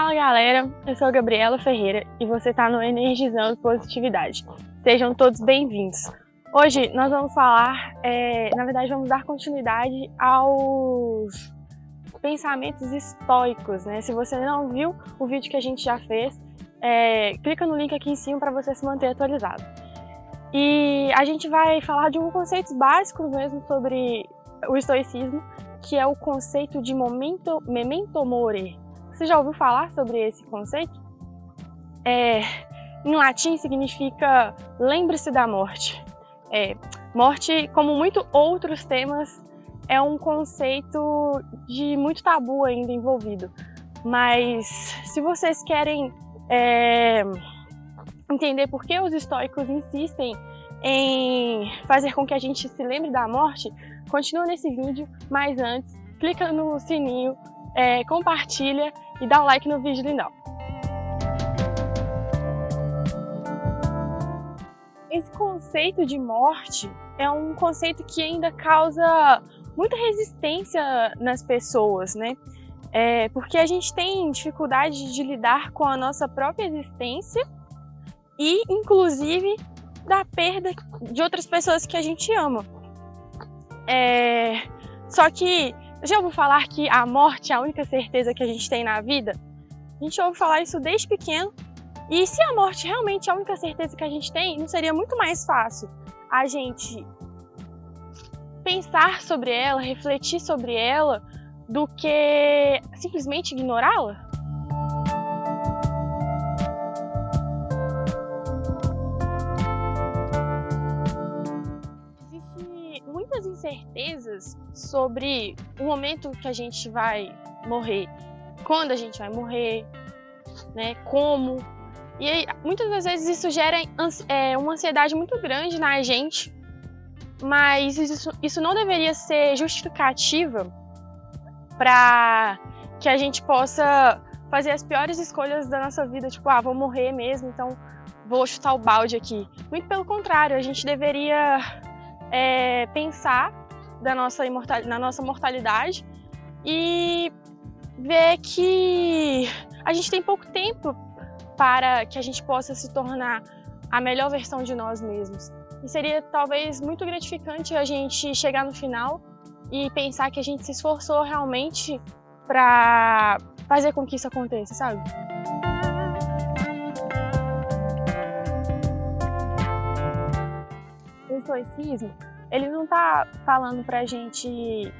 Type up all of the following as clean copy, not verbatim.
Fala galera, eu sou a Gabriela Ferreira e você está no Energizando Positividade. Sejam todos bem-vindos. Hoje nós vamos falar, vamos dar continuidade aos pensamentos estoicos, né? Se você não viu o vídeo que a gente já fez, clica no link aqui em cima para você se manter atualizado. E a gente vai falar de um conceito básico mesmo sobre o estoicismo, que é o conceito de memento mori. Você já ouviu falar sobre esse conceito? Em latim significa lembre-se da morte. Morte, como muitos outros temas, é um conceito de muito tabu ainda envolvido. Mas se vocês querem entender por que os estoicos insistem em fazer com que a gente se lembre da morte, continua nesse vídeo, mas antes, clica no sininho, compartilha e dá um like no vídeo lindão. Esse conceito de morte é um conceito que ainda causa muita resistência nas pessoas, né? Porque a gente tem dificuldade de lidar com a nossa própria existência e, inclusive, da perda de outras pessoas que a gente ama. Só que, já ouviu falar que a morte é a única certeza que a gente tem na vida? A gente ouve falar isso desde pequeno. E se a morte realmente é a única certeza que a gente tem, não seria muito mais fácil a gente pensar sobre ela, refletir sobre ela, do que simplesmente ignorá-la? Existem muitas incertezas sobre o momento que a gente vai morrer, quando a gente vai morrer, né? Como. E aí, muitas das vezes isso gera uma ansiedade muito grande na gente, mas isso não deveria ser justificativa para que a gente possa fazer as piores escolhas da nossa vida, tipo, vou morrer mesmo, então vou chutar o balde aqui. Muito pelo contrário, a gente deveria pensar na nossa mortalidade e ver que a gente tem pouco tempo para que a gente possa se tornar a melhor versão de nós mesmos. E seria talvez muito gratificante a gente chegar no final e pensar que a gente se esforçou realmente para fazer com que isso aconteça, sabe? O estoicismo, ele não está falando para a gente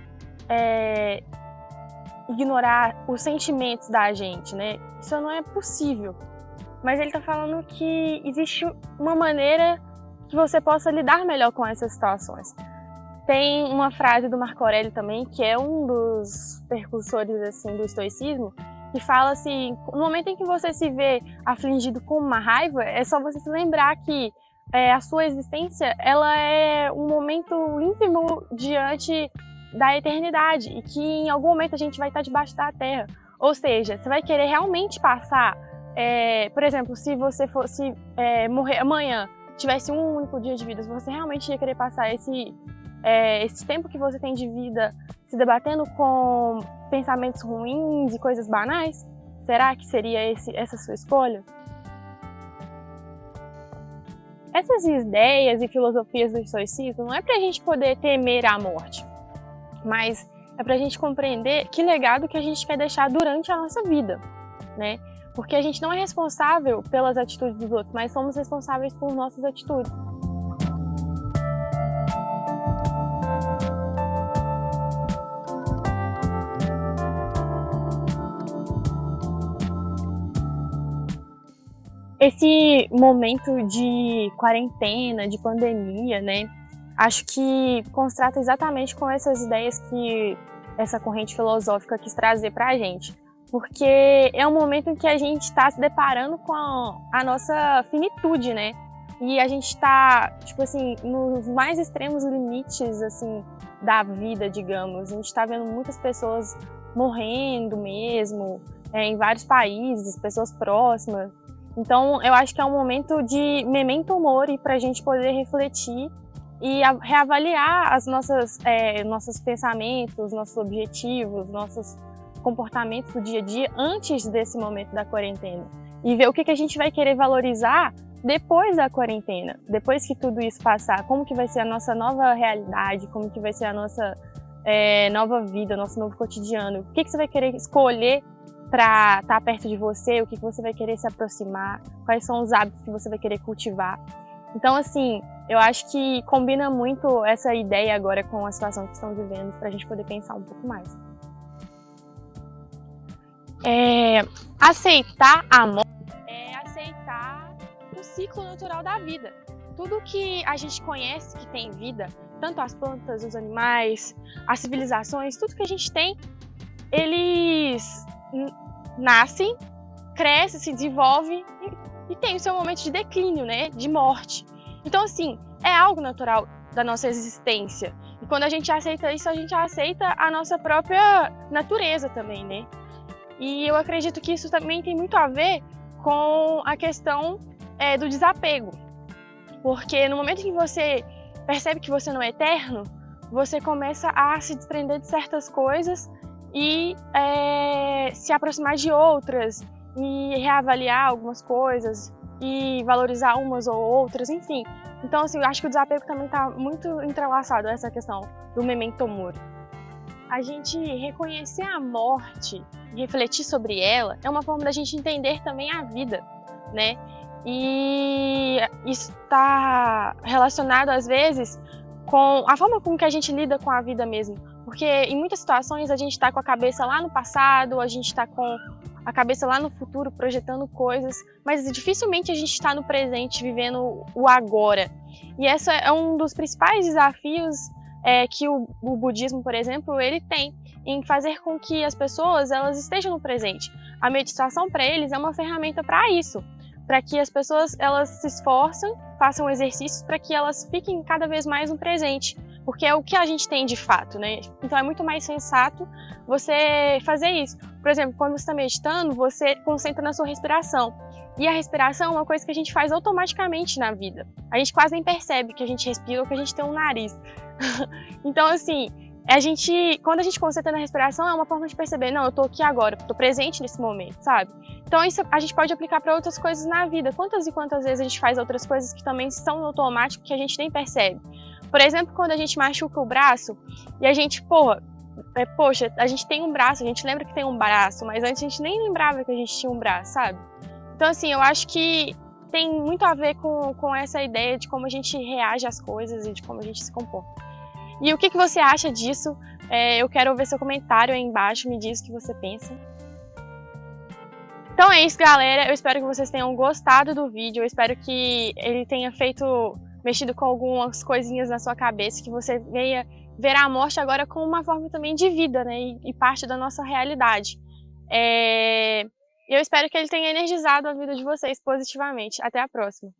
ignorar os sentimentos da gente, né? Isso não é possível. Mas ele está falando que existe uma maneira que você possa lidar melhor com essas situações. Tem uma frase do Marco Aurélio também, que é um dos precursores assim, do estoicismo, que fala assim, no momento em que você se vê afligido com uma raiva, é só você se lembrar que a sua existência ela é um momento ínfimo diante da eternidade e que em algum momento a gente vai estar debaixo da terra. Ou seja, você vai querer realmente passar, por exemplo, se você fosse morrer amanhã, tivesse um único dia de vida, você realmente ia querer passar esse tempo que você tem de vida se debatendo com pensamentos ruins e coisas banais? Será que seria essa sua escolha? Essas ideias e filosofias do estoicismo não é para a gente poder temer a morte, mas é para a gente compreender que legado que a gente quer deixar durante a nossa vida, né? Porque a gente não é responsável pelas atitudes dos outros, mas somos responsáveis por nossas atitudes. Esse momento de quarentena, de pandemia, né? Acho que constata exatamente com essas ideias que essa corrente filosófica quis trazer para a gente. Porque é um momento em que a gente está se deparando com a nossa finitude, né? E a gente está, tipo assim, nos mais extremos limites, assim, da vida, digamos. A gente está vendo muitas pessoas morrendo mesmo, em vários países, pessoas próximas. Então, eu acho que é um momento de memento mori para a gente poder refletir e reavaliar nossos pensamentos, nossos objetivos, nossas comportamentos do dia a dia antes desse momento da quarentena. E ver o que a gente vai querer valorizar depois da quarentena, depois que tudo isso passar, como que vai ser a nossa nova realidade, como que vai ser a nossa nova vida, nosso novo cotidiano. O que você vai querer escolher para estar perto de você, o que você vai querer se aproximar, quais são os hábitos que você vai querer cultivar. Então, assim, eu acho que combina muito essa ideia agora com a situação que estamos vivendo, para a gente poder pensar um pouco mais. Aceitar a morte é aceitar o ciclo natural da vida. Tudo que a gente conhece que tem vida, tanto as plantas, os animais, as civilizações, tudo que a gente tem, eles nascem, crescem, se desenvolvem e tem o seu momento de declínio, né? De morte. Então, assim, é algo natural da nossa existência. E quando a gente aceita isso, a gente aceita a nossa própria natureza também, né? E eu acredito que isso também tem muito a ver com a questão do desapego. Porque no momento que você percebe que você não é eterno, você começa a se desprender de certas coisas e se aproximar de outras, e reavaliar algumas coisas, e valorizar umas ou outras, enfim. Então, assim, eu acho que o desapego também está muito entrelaçado a essa questão do memento mori. A gente reconhecer a morte e refletir sobre ela é uma forma da gente entender também a vida, né? E isso está relacionado, às vezes, com a forma com que a gente lida com a vida mesmo. Porque em muitas situações a gente está com a cabeça lá no passado, a gente está com a cabeça lá no futuro, projetando coisas, mas dificilmente a gente está no presente, vivendo o agora. E esse é um dos principais desafios que o budismo, por exemplo, ele tem em fazer com que as pessoas elas estejam no presente. A meditação para eles é uma ferramenta para isso, para que as pessoas elas se esforçem, façam exercícios para que elas fiquem cada vez mais no presente, porque é o que a gente tem de fato, né? Então é muito mais sensato você fazer isso. Por exemplo, quando você está meditando, você concentra na sua respiração. E a respiração é uma coisa que a gente faz automaticamente na vida. A gente quase nem percebe que a gente respira ou que a gente tem um nariz. Então, assim, quando a gente concentra na respiração, é uma forma de perceber, não, eu tô aqui agora, tô presente nesse momento, sabe? Então, isso a gente pode aplicar para outras coisas na vida. Quantas e quantas vezes a gente faz outras coisas que também estão no automático que a gente nem percebe? Por exemplo, quando a gente machuca o braço e a gente, poxa, a gente tem um braço, a gente lembra que tem um braço, mas antes a gente nem lembrava que a gente tinha um braço, sabe? Então, assim, eu acho que tem muito a ver com essa ideia de como a gente reage às coisas e de como a gente se comporta. E o que você acha disso? Eu quero ouvir seu comentário aí embaixo, me diz o que você pensa. Então é isso, galera. Eu espero que vocês tenham gostado do vídeo. Eu espero que ele tenha mexido com algumas coisinhas na sua cabeça, que você venha ver a morte agora como uma forma também de vida, né? E parte da nossa realidade. Eu espero que ele tenha energizado a vida de vocês positivamente. Até a próxima!